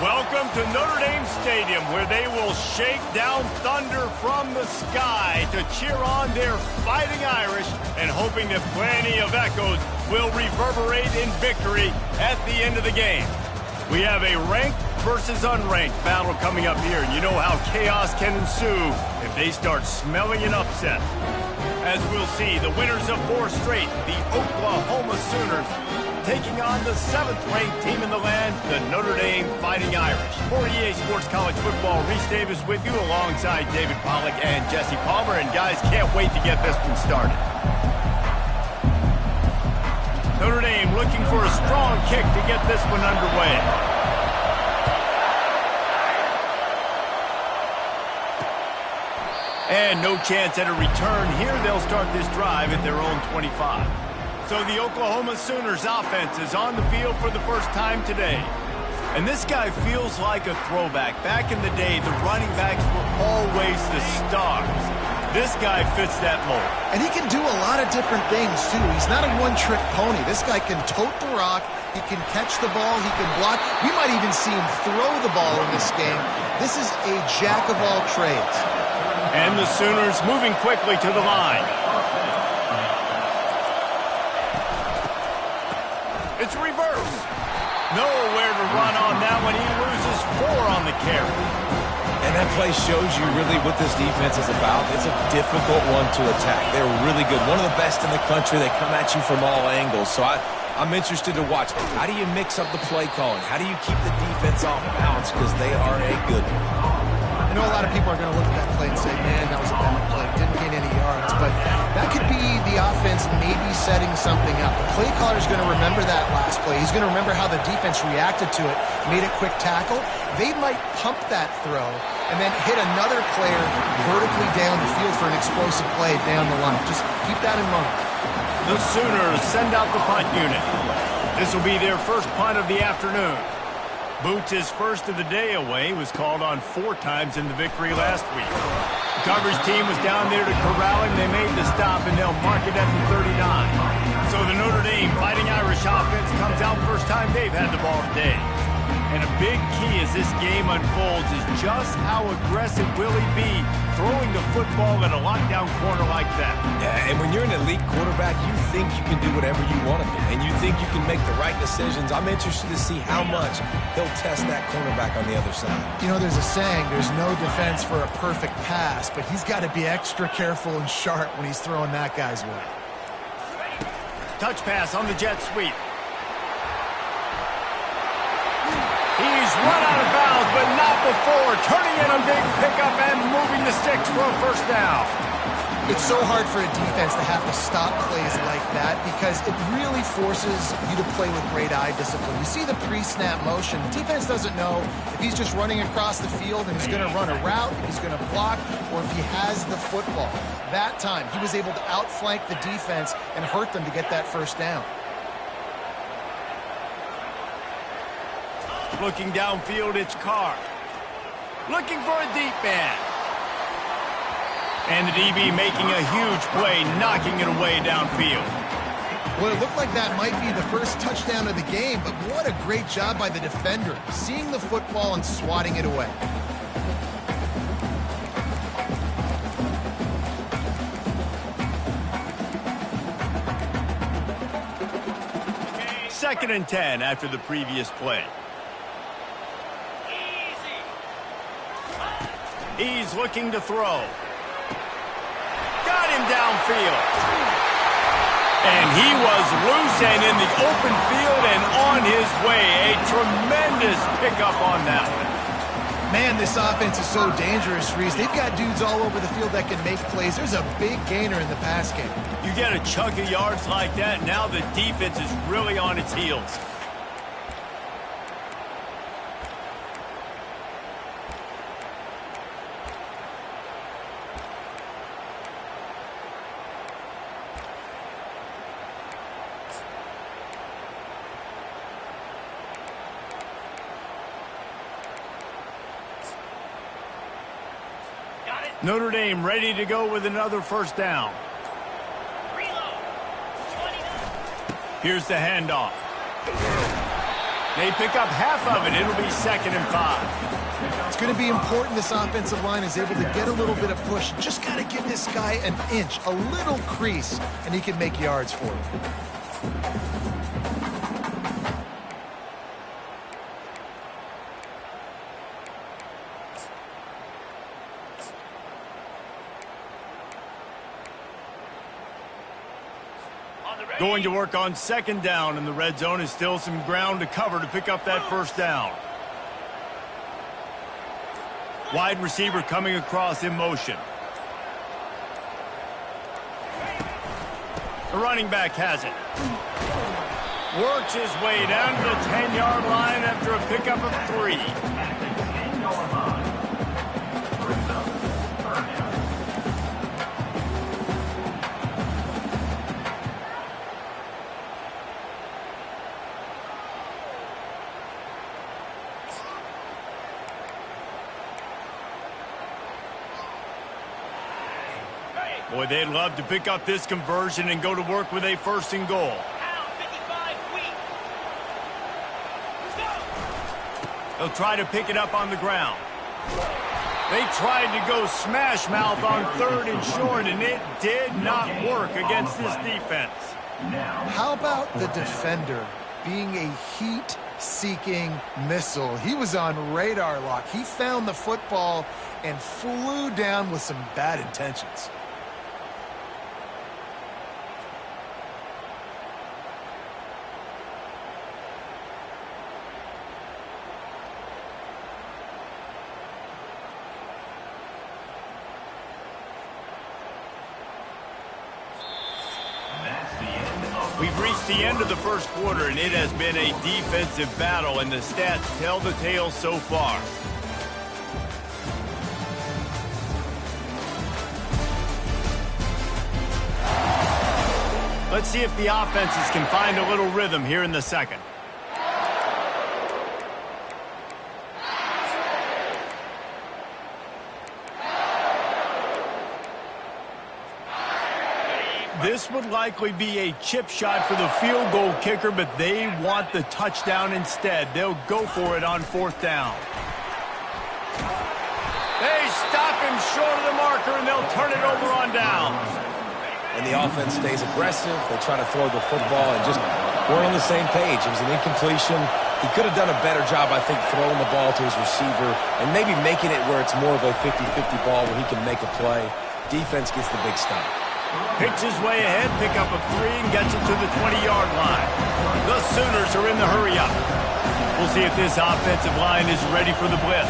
Welcome to Notre Dame Stadium, where they will shake down thunder from the sky to cheer on their Fighting Irish and hoping that plenty of echoes will reverberate in victory at the end of the game. We have a ranked versus unranked battle coming up here, and you know how chaos can ensue if they start smelling an upset. As we'll see, the winners of 4 straight, the Oklahoma Sooners, taking on the 7th-ranked team in the land, the Notre Dame Fighting Irish. For EA Sports College Football, Reese Davis with you alongside David Pollack and Jesse Palmer. And guys, can't wait to get this one started. Notre Dame looking for a strong kick to get this one underway. And no chance at a return here. They'll start this drive at their own 25. So the Oklahoma Sooners offense is on the field for the first time today. And this guy feels like a throwback. Back in the day, the running backs were always the stars. This guy fits that mold. And he can do a lot of different things, too. He's not a one-trick pony. This guy can tote the rock. He can catch the ball. He can block. We might even see him throw the ball in this game. This is a jack of all trades. And the Sooners moving quickly to the line. It's reverse. Nowhere to run on that one. He loses 4 on the carry. And that play shows you really what this defense is about. It's a difficult one to attack. They're really good. One of the best in the country. They come at you from all angles. So I'm interested to watch. How do you mix up the play calling? How do you keep the defense off balance? Because they are a good one. I know a lot of people are going to look at that play and say, man, that was a bad play. Didn't gain any yards. But that could be the offense maybe setting something up. The play caller is going to remember that last play. He's going to remember how the defense reacted to it, made a quick tackle. They might pump that throw and then hit another player vertically down the field for an explosive play down the line. Just keep that in mind. The Sooners send out the punt unit. This will be their first punt of the afternoon. Boots, his first of the day away, was called on 4 times in the victory last week. The coverage team was down there to corral him. They made the stop, and they'll mark it at the 39. So the Notre Dame Fighting Irish offense comes out first time they've had the ball today. And a big key as this game unfolds is just how aggressive will he be throwing the football at a lockdown corner like that. Yeah, and when you're an elite quarterback, you think you can do whatever you want to do, and you think you can make the right decisions. I'm interested to see how much he'll test that cornerback on the other side. You know, there's a saying, there's no defense for a perfect pass, but he's got to be extra careful and sharp when he's throwing that guy's way. Touch pass on the jet sweep. He's run out of bounds, but not before. Turning in a big pickup and moving the sticks for a first down. It's so hard for a defense to have to stop plays like that because it really forces you to play with great eye discipline. You see the pre-snap motion. The defense doesn't know if he's just running across the field and he's going to run a route, if he's going to block, or if he has the football. That time, he was able to outflank the defense and hurt them to get that first down. Looking downfield, it's Carr. Looking for a deep man. And the DB making a huge play, knocking it away downfield. Well, it looked like that might be the first touchdown of the game, but what a great job by the defender, seeing the football and swatting it away. Second and 10 after the previous play. He's looking to throw. Got him downfield. And he was loose and in the open field and on his way. A tremendous pickup on that one. Man, this offense is so dangerous, Reese. They've got dudes all over the field that can make plays. There's a big gainer in the pass game. You get a chunk of yards like that, now the defense is really on its heels. Notre Dame ready to go with another first down. Here's the handoff. They pick up half of it. It'll be 2nd and 5. It's going to be important this offensive line is able to get a little bit of push. Just got to give this guy an inch, a little crease, and he can make yards for it. Going to work on 2nd down, and the red zone is still some ground to cover to pick up that 1st down. Wide receiver coming across in motion. The running back has it. Works his way down to the 10-yard line after a pickup of 3. Boy, they'd love to pick up this conversion and go to work with a 1st and goal. They'll try to pick it up on the ground. They tried to go smash mouth on 3rd and short, and it did not work against this defense. How about the defender being a heat-seeking missile? He was on radar lock. He found the football and flew down with some bad intentions. We've reached the end of the 1st quarter, and it has been a defensive battle, and the stats tell the tale so far. Let's see if the offenses can find a little rhythm here in the 2nd. This would likely be a chip shot for the field goal kicker, but they want the touchdown instead. They'll go for it on 4th down. They stop him short of the marker, and they'll turn it over on downs. And the offense stays aggressive. They try to throw the football and just weren't on the same page. It was an incompletion. He could have done a better job, I think, throwing the ball to his receiver and maybe making it where it's more of a 50-50 ball where he can make a play. Defense gets the big stop. Picks his way ahead, pick up a 3, and gets it to the 20-yard line. The Sooners are in the hurry-up. We'll see if this offensive line is ready for the blitz.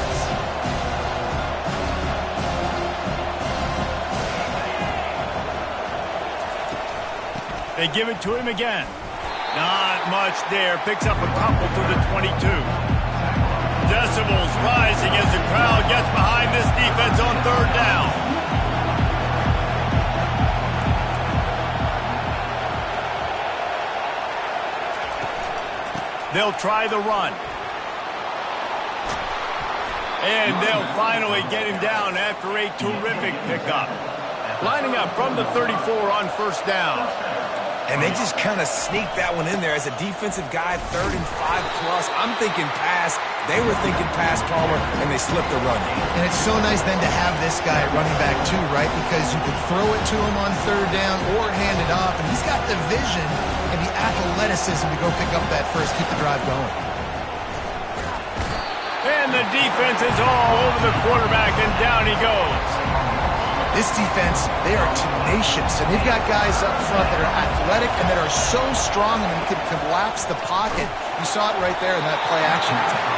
They give it to him again. Not much there. Picks up a couple to the 22. Decibels rising as the crowd gets behind this defense on 3rd down. They'll try the run. And they'll finally get him down after a terrific pickup. Lining up from the 34 on 1st down. And they just kind of sneaked that one in there as a defensive guy, 3rd and 5+. I'm thinking pass. They were thinking pass, Palmer, and they slipped the run. And it's so nice then to have this guy running back too, right? Because you could throw it to him on 3rd down or hand it off, and he's got the vision and the athleticism to go pick up that 1st, keep the drive going. And the defense is all over the quarterback, and down he goes. This defense, they are tenacious, and they've got guys up front that are athletic and that are so strong and can collapse the pocket. You saw it right there in that play action attack.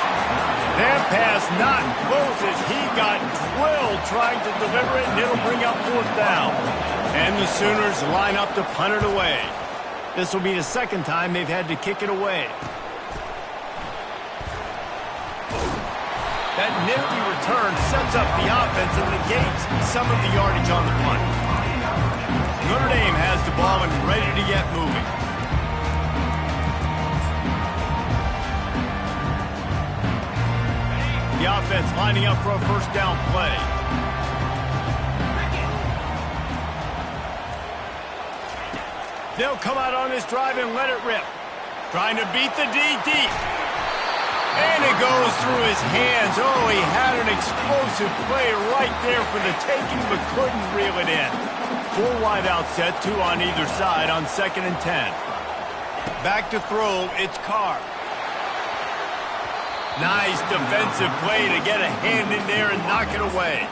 That pass not close as he got drilled trying to deliver it, and it'll bring up 4th down. And the Sooners line up to punt it away. This will be the 2nd time they've had to kick it away. That nifty return sets up the offense and negates some of the yardage on the punt. Notre Dame has the ball and ready to get moving. The offense lining up for a 1st down play. They'll come out on this drive and let it rip. Trying to beat the D deep. And it goes through his hands. Oh, he had an explosive play right there for the taking, but couldn't reel it in. 4 wide out set, 2 on either side on 2nd and 10. Back to throw, it's Carr. Nice defensive play to get a hand in there and knock it away.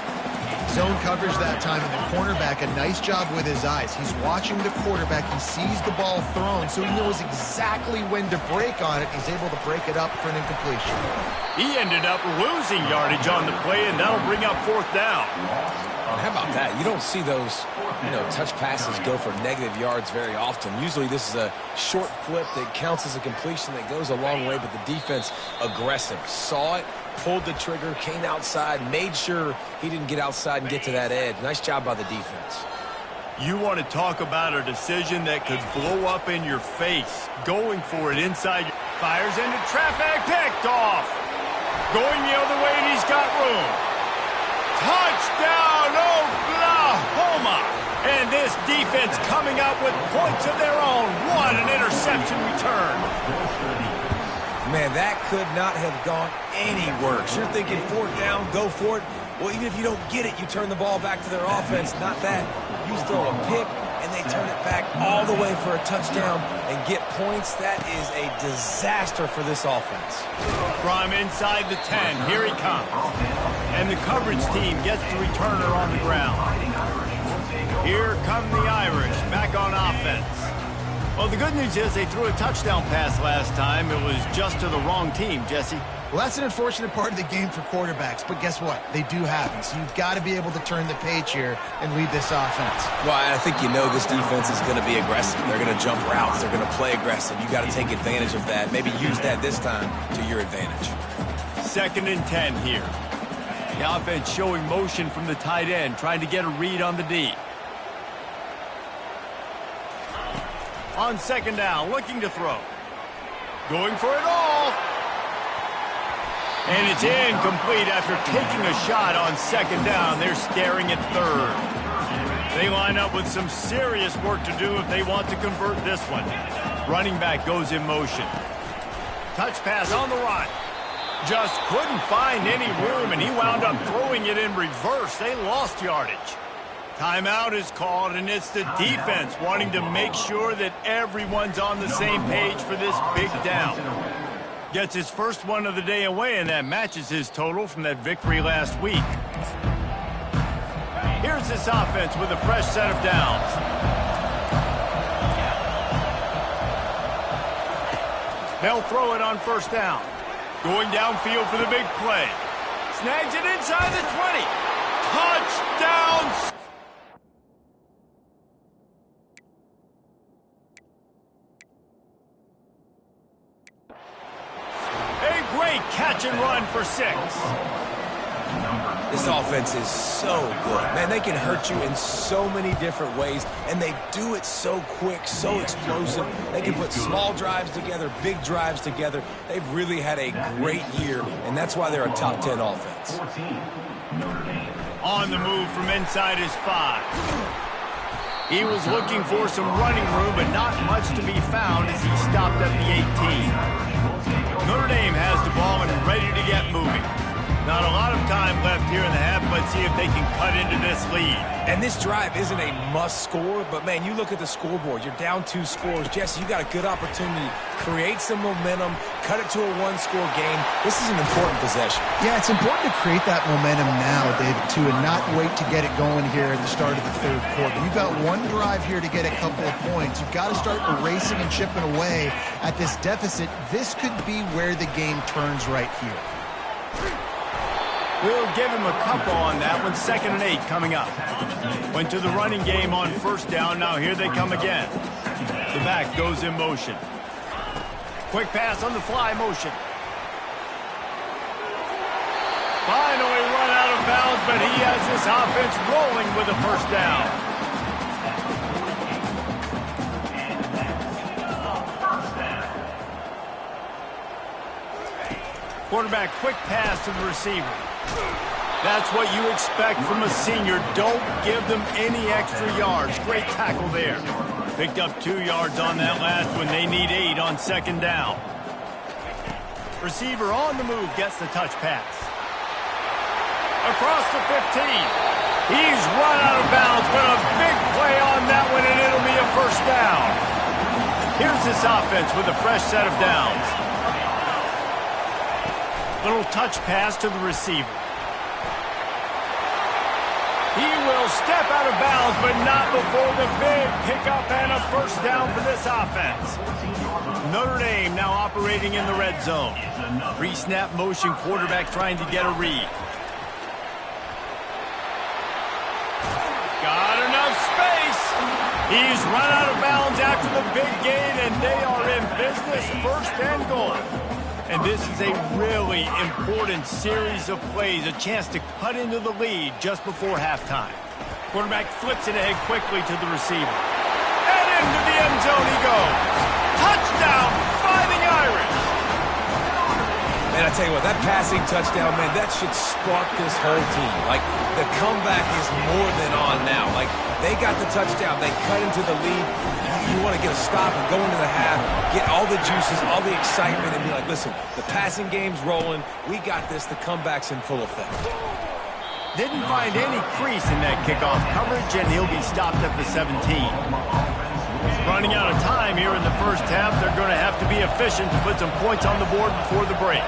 Zone coverage that time, and the cornerback, a nice job with his eyes. He's watching the quarterback. He sees the ball thrown, so he knows exactly when to break on it. He's able to break it up for an incompletion. He ended up losing yardage on the play, and that'll bring up 4th down. And how about that? You don't see those, touch passes go for negative yards very often. Usually this is a short flip that counts as a completion that goes a long way, but the defense aggressive. Saw it, pulled the trigger, came outside, made sure he didn't get outside and get to that edge. Nice job by the defense. You want to talk about a decision that could blow up in your face. Going for it inside, fires into traffic, picked off. Going the other way, and he's got room. Touchdown, Oklahoma! And this defense coming out with points of their own. What an interception return. Man, that could not have gone any worse. You're thinking 4th down, go for it. Well, even if you don't get it, you turn the ball back to their offense. Not that. You throw a pick, and they turn it back all the way for a touchdown and get points. That is a disaster for this offense. From inside the 10, here he comes. And the coverage team gets the returner on the ground. Here come the Irish, back on offense. Well, the good news is they threw a touchdown pass last time. It was just to the wrong team, Jesse. Well, that's an unfortunate part of the game for quarterbacks, but guess what? They do happen, so you've got to be able to turn the page here and lead this offense. Well, I think this defense is going to be aggressive. They're going to jump routes. They're going to play aggressive. You got to take advantage of that. Maybe use that this time to your advantage. 2nd and 10 here. The offense showing motion from the tight end, trying to get a read on the D. On 2nd down, looking to throw. Going for it all. And it's incomplete after taking a shot on 2nd down. They're staring at 3rd. They line up with some serious work to do if they want to convert this one. Running back goes in motion. Touch pass on the run. Just couldn't find any room, and he wound up throwing it in reverse. They lost yardage. Timeout is called, and it's the defense wanting to make sure that everyone's on the same page for this big down. Gets his first one of the day away, and that matches his total from that victory last week. Here's this offense with a fresh set of downs. They'll throw it on 1st down. Going downfield for the big play. Snags it inside the 20. Touchdown! Great catch and run for 6. This offense is so good. Man, they can hurt you in so many different ways, and they do it so quick, so explosive. They can put small drives together, big drives together. They've really had a great year, and that's why they're a top 10 offense. On the move from inside his 5. He was looking for some running room, but not much to be found as he stopped at the 18. Notre Dame has the ball and ready to get moving. Not a lot of time left here in the half. Let's see if they can cut into this lead. And this drive isn't a must score, but man, you look at the scoreboard. You're down 2 scores. Jesse, you got a good opportunity. Create some momentum. Cut it to a 1-score game. This is an important possession. Yeah, it's important to create that momentum now, David, too, and not wait to get it going here at the start of the 3rd quarter. You've got one drive here to get a couple of points. You've got to start erasing and chipping away at this deficit. This could be where the game turns right here. We'll give him a couple on that one. 2nd and 8 coming up. Went to the running game on 1st down. Now here they come again. The back goes in motion. Quick pass on the fly motion. Finally run out of bounds, but he has this offense rolling with a 1st down. Quarterback quick pass to the receiver. That's what you expect from a senior. Don't give them any extra yards. Great tackle there. Picked up 2 yards on that last one. They need 8 on 2nd down. Receiver on the move gets the touch pass. Across the 15. He's run out of bounds, but a big play on that one, and it'll be a first down. Here's this offense with a fresh set of downs. Little touch pass to the receiver. He will step out of bounds, but not before the big pickup and a first down for this offense. Notre Dame now operating in the red zone. Pre-snap motion, quarterback trying to get a read. Got enough space. He's run out of bounds after the big gain, and they are in business, first and goal. And this is a really important series of plays, a chance to cut into the lead just before halftime. Quarterback flips it ahead quickly to the receiver. And into the end zone he goes. Touchdown, Fighting Irish. Man, I tell you what, that passing touchdown, man, that should spark this whole team. Like, the comeback is more than on now. Like, they got the touchdown. They cut into the lead. You want to get a stop and go into the half, get all the juices, all the excitement, and be like, listen, the passing game's rolling. We got this. The comeback's in full effect. Didn't find any crease in that kickoff coverage, and he'll be stopped at the 17. Running out of time here in the first half, they're going to have to be efficient to put some points on the board before the break.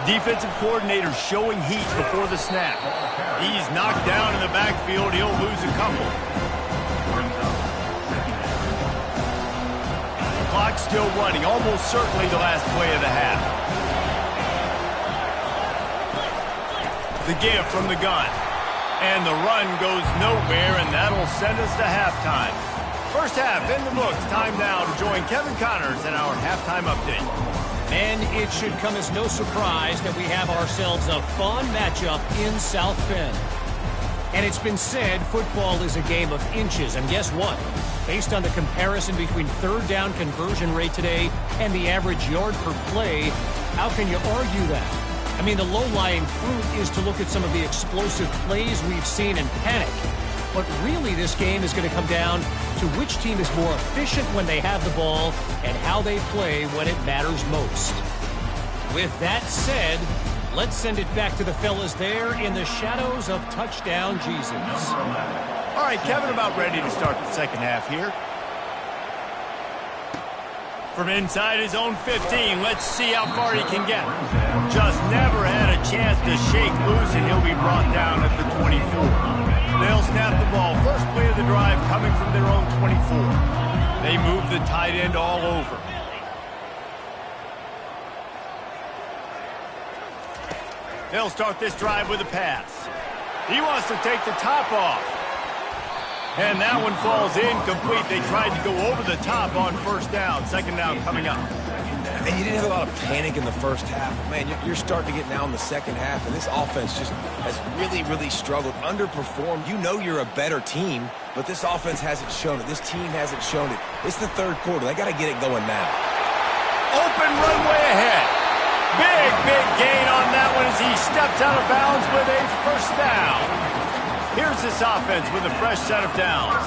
Defensive coordinator showing heat before the snap. He's knocked down in the backfield. He'll lose a couple. The clock's still running, almost certainly the last play of the half. The give from the gun. And the run goes nowhere, and that'll send us to halftime. First half in the books. Time now to join Kevin Connors in our halftime update. And it should come as no surprise that we have ourselves a fun matchup in South Bend. And it's been said football is a game of inches. And guess what? Based on the comparison between third down conversion rate today and the average yard per play, how can you argue that? I mean, the low-lying fruit is to look at some of the explosive plays we've seen and panic. But really, this game is going to come down to which team is more efficient when they have the ball and how they play when it matters most. With that said, let's send it back to the fellas there in the shadows of touchdown Jesus. All right, Kevin, about ready to start the second half here. From inside his own 15, let's see how far he can get. Just never had a chance to shake loose, and he'll be brought down at the 24. They'll snap the ball. First play of the drive coming from their own 24. They move the tight end all over. They'll start this drive with a pass. He wants to take the top off. And that one falls incomplete. They tried to go over the top on first down. Second down coming up. And you didn't have a lot of panic in the first half. Man, you're starting to get now in the second half, and this offense just has really, really struggled, underperformed. You know you're a better team, but this offense hasn't shown it. This team hasn't shown it. It's the third quarter. They got to get it going now. Open runway ahead. Big gain on that one as he steps out of bounds with a first down. Here's this offense with a fresh set of downs.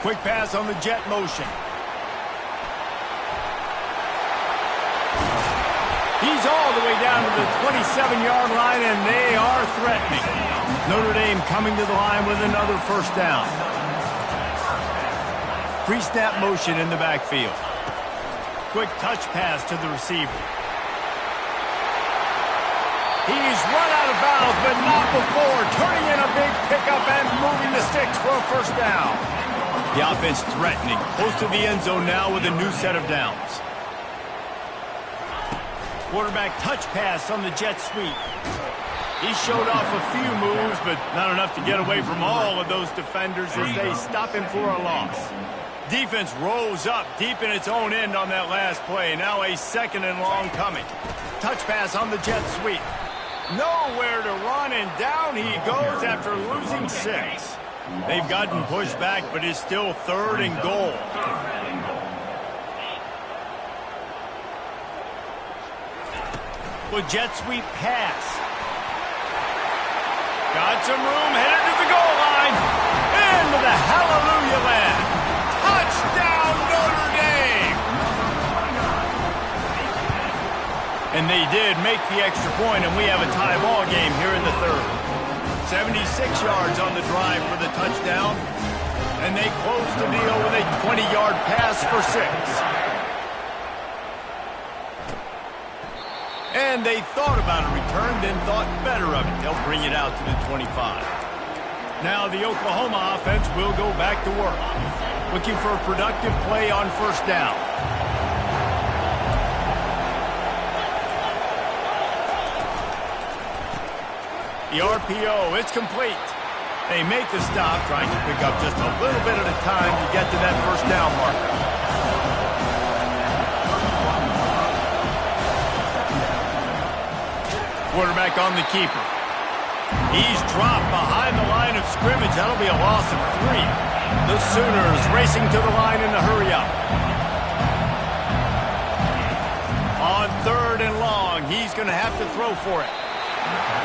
Quick pass on the jet motion. He's all the way down to the 27-yard line, and they are threatening. Notre Dame coming to the line with another first down. Pre-snap motion in the backfield. Quick touch pass to the receiver. He's run out of bounds, but not before turning in a big pickup and moving the sticks for a first down. The offense threatening, close to the end zone now with a new set of downs. Quarterback touch pass on the jet sweep. He showed off a few moves, but not enough to get away from all of those defenders as they stop him for a loss. Defense rose up deep in its own end on that last play. Now a second and long coming. Touch pass on the jet sweep. Nowhere to run, and down he goes after losing 6. They've gotten pushed back, but it's still third and goal. With jet sweep pass. Got some room, headed to the goal line. Into the hallelujah land. Touchdown! And they did make the extra point, and we have a tie ball game here in the third. 76 yards on the drive for the touchdown. And they close the deal with a 20-yard pass for 6. And they thought about a return, then thought better of it. They'll bring it out to the 25. Now the Oklahoma offense will go back to work, looking for a productive play on first down. The RPO, it's complete. They make the stop, trying to pick up just a little bit at a time to get to that first down marker. Quarterback on the keeper. He's dropped behind the line of scrimmage. That'll be a loss of 3. The Sooners racing to the line in the hurry-up. On 3rd and long, he's going to have to throw for it.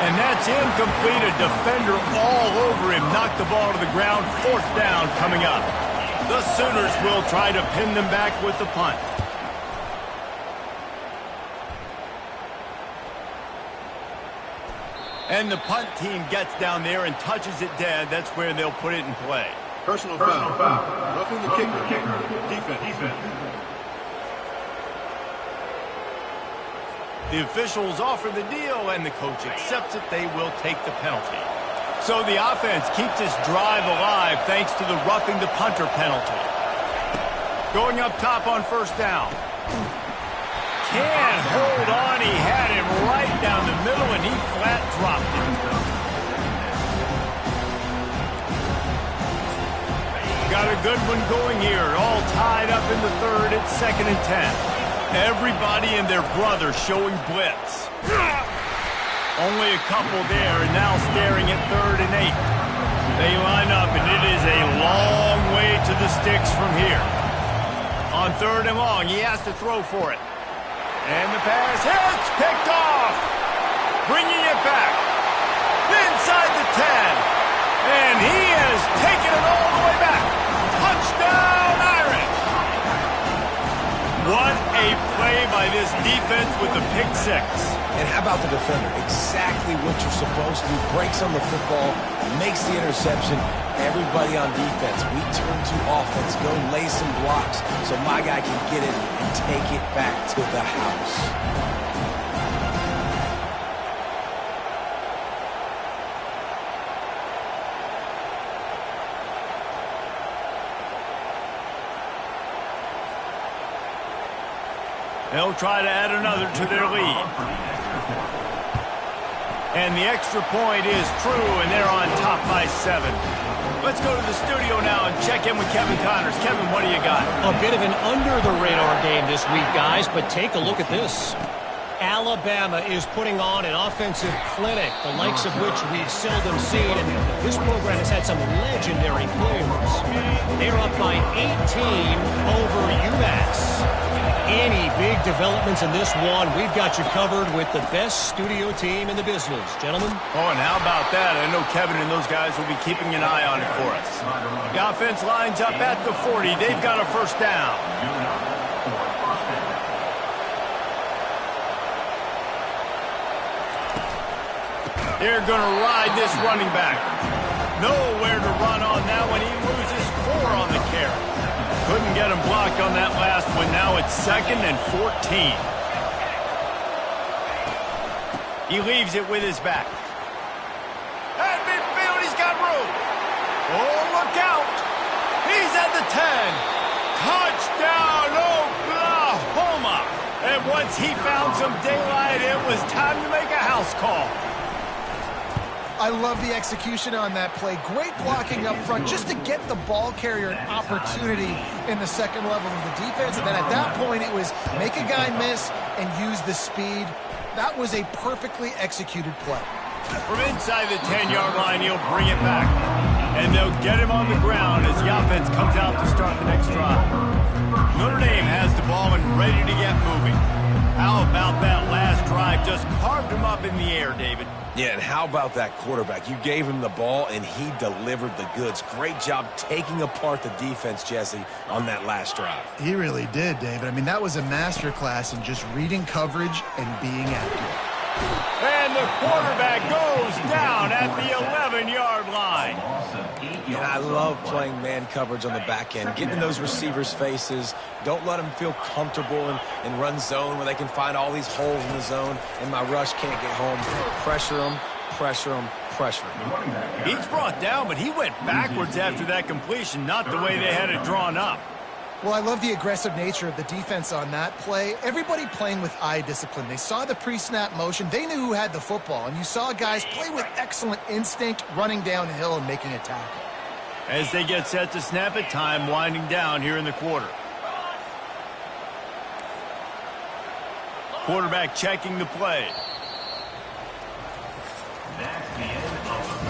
And that's incomplete. A defender all over him. Knocked the ball to the ground. 4th down coming up. The Sooners will try to pin them back with the punt. And the punt team gets down there and touches it dead. That's where they'll put it in play. Personal foul. Roughing the kicker. Defense. The officials offer the deal, and the coach accepts it. They will take the penalty. So the offense keeps this drive alive thanks to the roughing the punter penalty. Going up top on first down. Can't hold on. He had him right down the middle, and he flat dropped it. Got a good one going here. All tied up in the third. It's 2nd and 10. Everybody and their brother showing blitz. Only a couple there, and now staring at 3rd and 8. They line up, and it is a long way to the sticks from here. On 3rd and long, he has to throw for it. And the pass hits, picked off. Bringing it back. Inside the 10. And he has taken it all the way back. Touchdown, Irish. What a play by this defense with the pick 6. And how about the defender? Exactly what you're supposed to do. Breaks on the football, makes the interception. Everybody on defense, we turn to offense. Go lay some blocks so my guy can get it and take it back to the house. They'll try to add another to their lead. And the extra point is true, and they're on top by 7. Let's go to the studio now and check in with Kevin Connors. Kevin, what do you got? A bit of an under-the-radar game this week, guys, but take a look at this. Alabama is putting on an offensive clinic, the likes of which we've seldom seen, and this program has had some legendary players. They're up by 18 over UMass. Any big developments in this one, we've got you covered with the best studio team in the business. Gentlemen? Oh, and how about that? I know Kevin and those guys will be keeping an eye on it for us. The offense lines up at the 40. They've got a first down. They're going to ride this running back. Nowhere to run on that one. He loses 4 on the carry. Couldn't get him blocked on that last one. Now it's 2nd and 14. He leaves it with his back. At midfield, he's got room. Oh, look out. He's at the 10. Touchdown, Oklahoma. And once he found some daylight, it was time to make a house call. I love the execution on that play. Great blocking up front just to get the ball carrier an opportunity in the second level of the defense. And then at that point, it was make a guy miss and use the speed. That was a perfectly executed play. From inside the 10-yard line, he'll bring it back. And they'll get him on the ground as the offense comes out to start the next drive. Notre Dame has the ball and ready to get moving. How about that last drive? Just carved him up in the air, David. Yeah, and how about that quarterback? You gave him the ball, and he delivered the goods. Great job taking apart the defense, Jesse, on that last drive. He really did, David. I mean, that was a masterclass in just reading coverage and being accurate. And the quarterback goes down at the 11-yard line. And I love playing man coverage on the back end, getting in those receivers' faces. Don't let them feel comfortable and run zone where they can find all these holes in the zone, and my rush can't get home. Pressure them, pressure them, pressure them. He's brought down, but he went backwards after that completion, not the way they had it drawn up. Well, I love the aggressive nature of the defense on that play. Everybody playing with eye discipline. They saw the pre-snap motion. They knew who had the football. And you saw guys play with excellent instinct, running downhill and making a tackle. As they get set to snap it, time winding down here in the quarter. Quarterback checking the play.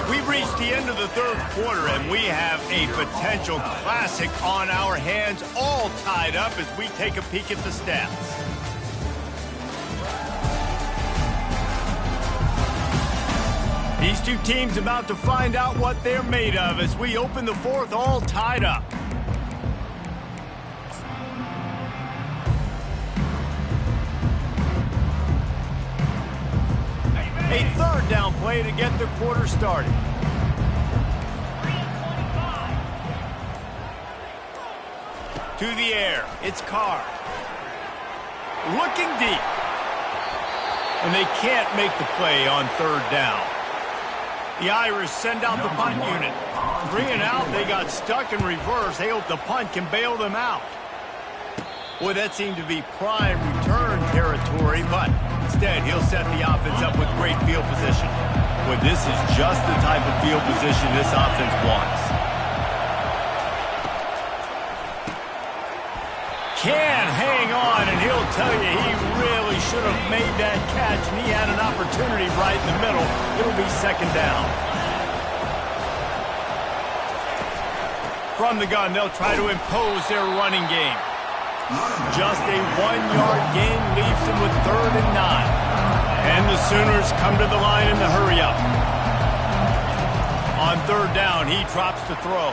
We've reached the end of the third quarter, and we have a potential classic on our hands, all tied up as we take a peek at the stats. These two teams about to find out what they're made of as we open the fourth, all tied up. A third down play to get the quarter started. To the air, it's Carr. Looking deep. And they can't make the play on third down. The Irish send out the punt unit. 3 and out, they got stuck in reverse. They hope the punt can bail them out. Boy, that seemed to be prime return territory, but instead he'll set the offense up with great field position. Boy, this is just the type of field position this offense wants. Can hang on, and he'll tell you he really should have made that catch, and he had an opportunity right in the middle. It'll be second down. From the gun, they'll try to impose their running game. Just a 1-yard gain leaves them with 3rd and 9. And the Sooners come to the line in the hurry-up. On third down, he drops the throw.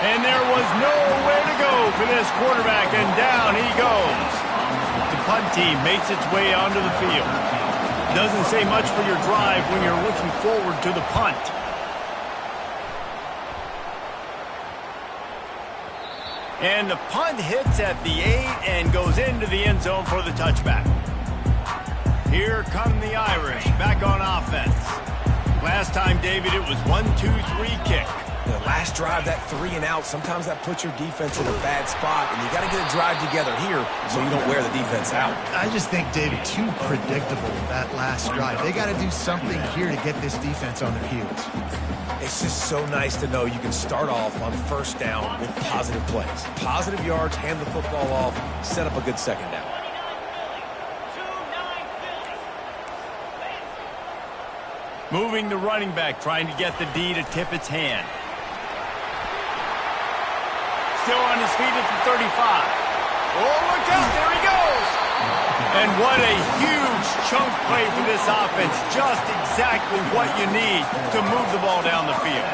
And there was nowhere to go for this quarterback, and down he goes. The punt team makes its way onto the field. Doesn't say much for your drive when you're looking forward to the punt. And the punt hits at the 8 and goes into the end zone for the touchback. Here come the Irish back on offense. Last time, David, it was 1-2-3 kick. The last drive, that 3 and out, sometimes that puts your defense in a bad spot, and you got to get a drive together here so you don't wear the defense out. I just think, David, too predictable, that last drive. They got to do something here to get this defense on their heels. It's just so nice to know you can start off on first down with positive plays. Positive yards, hand the football off, set up a good second down. Moving the running back, trying to get the D to tip its hand. Still on his feet at the 35. Oh, look out, there he goes! And what a huge chunk play for this offense. Just exactly what you need to move the ball down the field.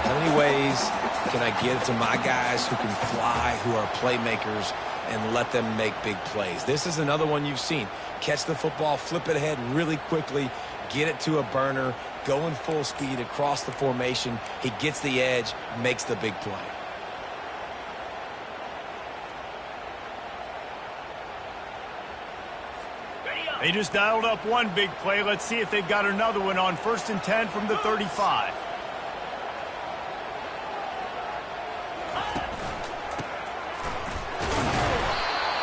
How many ways can I get it to my guys who can fly, who are playmakers, and let them make big plays? This is another one you've seen. Catch the football, flip it ahead really quickly, get it to a burner, go in full speed across the formation. He gets the edge, makes the big play. They just dialed up one big play. Let's see if they've got another one on 1st and 10 from the 35.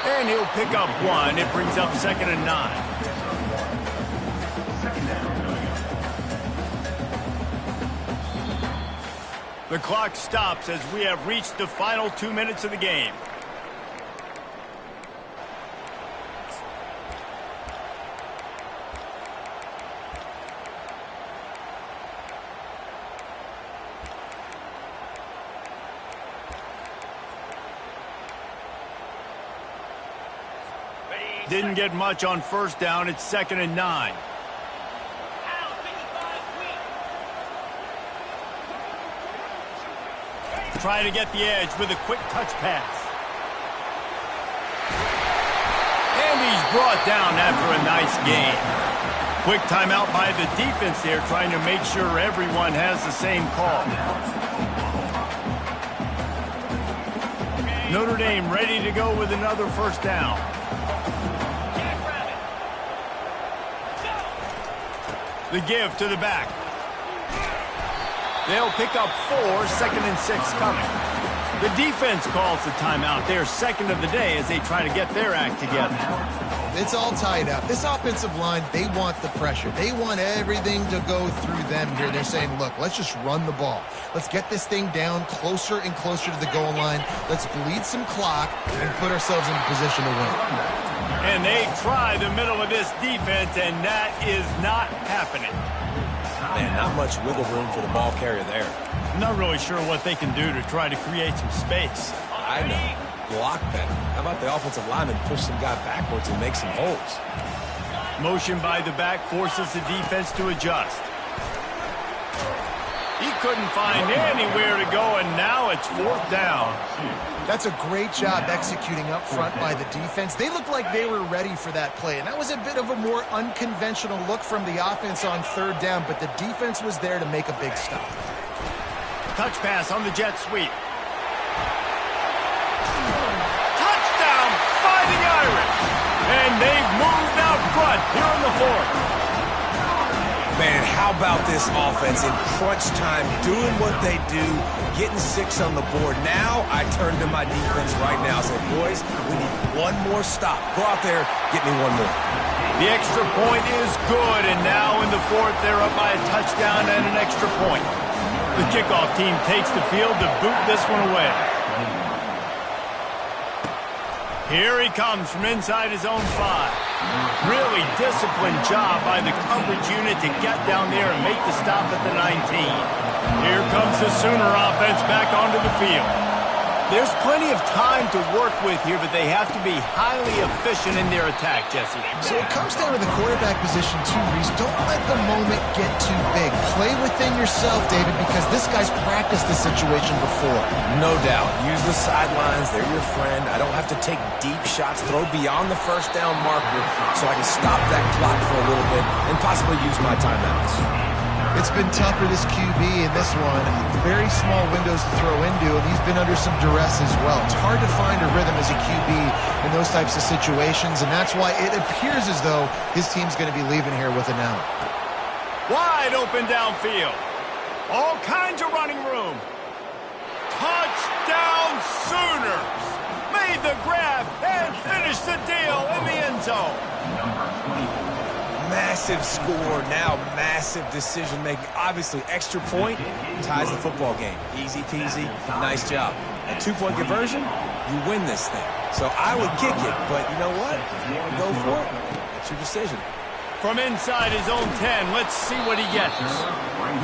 And he'll pick up one. It brings up 2nd and 9. The clock stops as we have reached the final 2 minutes of the game. Didn't get much on 1st down. It's 2nd and 9. try to get the edge with a quick touch pass. And he's brought down after a nice gain. Quick timeout by the defense there, trying to make sure everyone has the same call. Notre Dame ready to go with another first down. The give to the back. They'll pick up 4, 2nd and 6 coming. The defense calls the timeout. Their second of the day as they try to get their act together. It's all tied up. This offensive line, they want the pressure. They want everything to go through them here. They're saying, look, let's just run the ball. Let's get this thing down closer and closer to the goal line. Let's bleed some clock and put ourselves in a position to win. And they try the middle of this defense, and that is not happening. Man, not much wiggle room for the ball carrier there. I'm not really sure what they can do to try to create some space. I know. Block better. How about the offensive lineman push some guy backwards and make some holes? Motion by the back forces the defense to adjust. He couldn't find anywhere to go, and now it's 4th down. That's a great job executing up front by the defense. They looked like they were ready for that play, and that was a bit of a more unconventional look from the offense on 3rd down, but the defense was there to make a big stop. Touch pass on the jet sweep. Touchdown, Fighting Irish! And they've moved out front here in the 4th. Man, how about this offense in crunch time, doing what they do, getting 6 on the board. Now I turn to my defense right now and say, boys, we need one more stop. Go out there, get me one more. The extra point is good, and now in the 4th, they're up by a touchdown and an extra point. The kickoff team takes the field to boot this one away. Here he comes from inside his own 5. Really disciplined job by the coverage unit to get down there and make the stop at the 19. Here comes the Sooner offense back onto the field. There's plenty of time to work with here, but they have to be highly efficient in their attack, Jesse. So it comes down to the quarterback position too, Reese. Don't let the moment get too big. Play within yourself, David, because this guy's practiced this situation before. No doubt. Use the sidelines. They're your friend. I don't have to take deep shots, throw beyond the first down marker so I can stop that clock for a little bit and possibly use my timeouts. It's been tough for this QB in this one. Very small windows to throw into, and he's been under some duress as well. It's hard to find a rhythm as a QB in those types of situations, and that's why it appears as though his team's going to be leaving here with an out. Wide open downfield. All kinds of running room. Touchdown Sooners! Made the grab and finished the deal in the end zone. Massive score, now massive decision-making. Obviously, extra point ties the football game. Easy peasy, nice job. A 2-point conversion, you win this thing. So I would kick it, but you know what? If you want to go for it, it's your decision. From inside his own 10, let's see what he gets.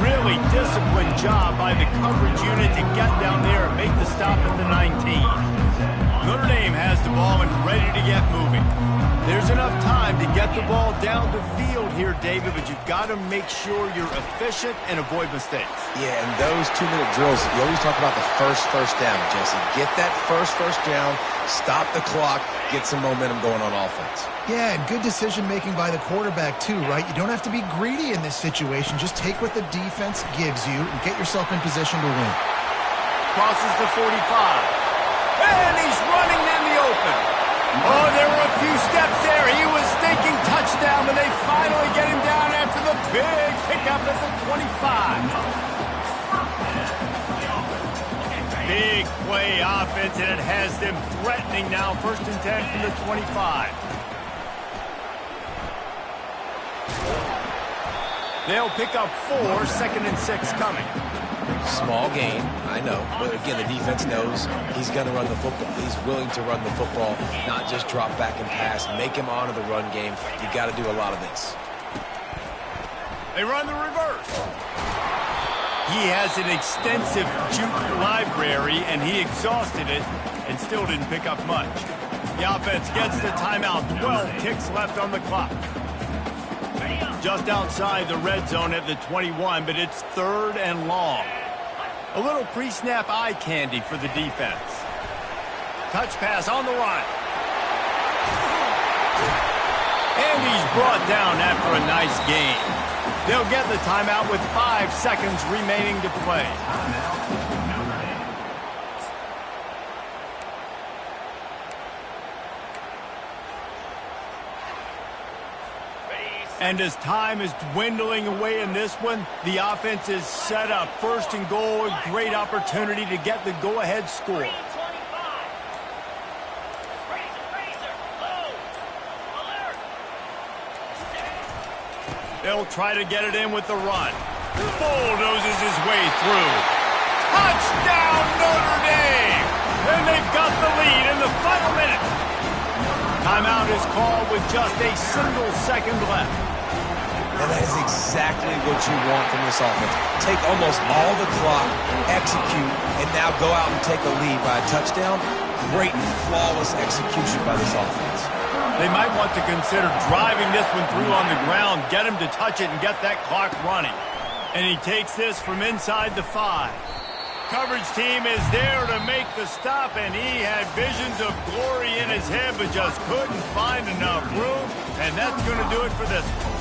Really disciplined job by the coverage unit to get down there and make the stop at the 19. Notre Dame has the ball and ready to get moving. There's enough time to get the ball down the field here, David, but you've got to make sure you're efficient and avoid mistakes. Yeah, and those 2-minute drills, you always talk about the first down, Jesse. Get that first down, stop the clock, get some momentum going on offense. Yeah, and good decision-making by the quarterback, too, right? You don't have to be greedy in this situation. Just take what the defense gives you and get yourself in position to win. Crosses the 45. And he's running in the open. Oh, there were a few steps there. He was thinking touchdown, but they finally get him down after the big pickup at the 25. Big play offense, and it has them threatening now. 1st and 10 from the 25. They'll pick up 4, 2nd and 6 coming. Small gain, I know. But again, the defense knows he's going to run the football. He's willing to run the football, not just drop back and pass. Make him honor the run game. You got to do a lot of this. They run the reverse. He has an extensive juke library, and he exhausted it and still didn't pick up much. The offense gets the timeout. 12 ticks left on the clock. Just outside the red zone at the 21, but it's 3rd and long. A little pre-snap eye candy for the defense. Touch pass on the run. And he's brought down after a nice gain. They'll get the timeout with 5 seconds remaining to play. And as time is dwindling away in this one, the offense is set up. First and goal, a great opportunity to get the go-ahead score. They'll try to get it in with the run. Bulldozes his way through. Touchdown, Notre Dame! And they've got the lead in the final minute. Timeout is called with just a single second left. And that is exactly what you want from this offense. Take almost all the clock, execute, and now go out and take a lead by a touchdown. Great and flawless execution by this offense. They might want to consider driving this one through on the ground, get him to touch it and get that clock running. And he takes this from inside the 5. Coverage team is there to make the stop, and he had visions of glory in his head but just couldn't find enough room, and that's going to do it for this one.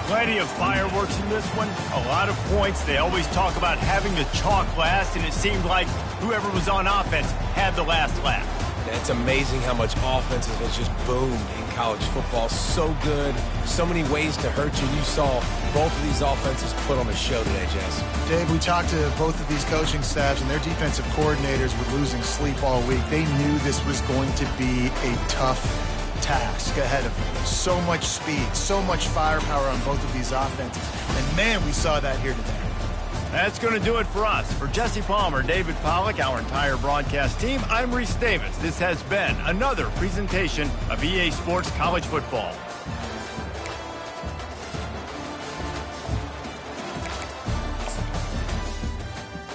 Plenty of fireworks in this one, a lot of points. They always talk about having the chalk last, and it seemed like whoever was on offense had the last laugh. It's amazing how much offense has just boomed in college football. So good, so many ways to hurt you. You saw both of these offenses put on a show today, Jess. Dave, we talked to both of these coaching staffs, and their defensive coordinators were losing sleep all week. They knew this was going to be a tough task ahead of them. So much speed, so much firepower on both of these offenses. And, man, we saw that here today. That's going to do it for us. For Jesse Palmer, David Pollack, our entire broadcast team, I'm Reese Davis. This has been another presentation of EA Sports College Football.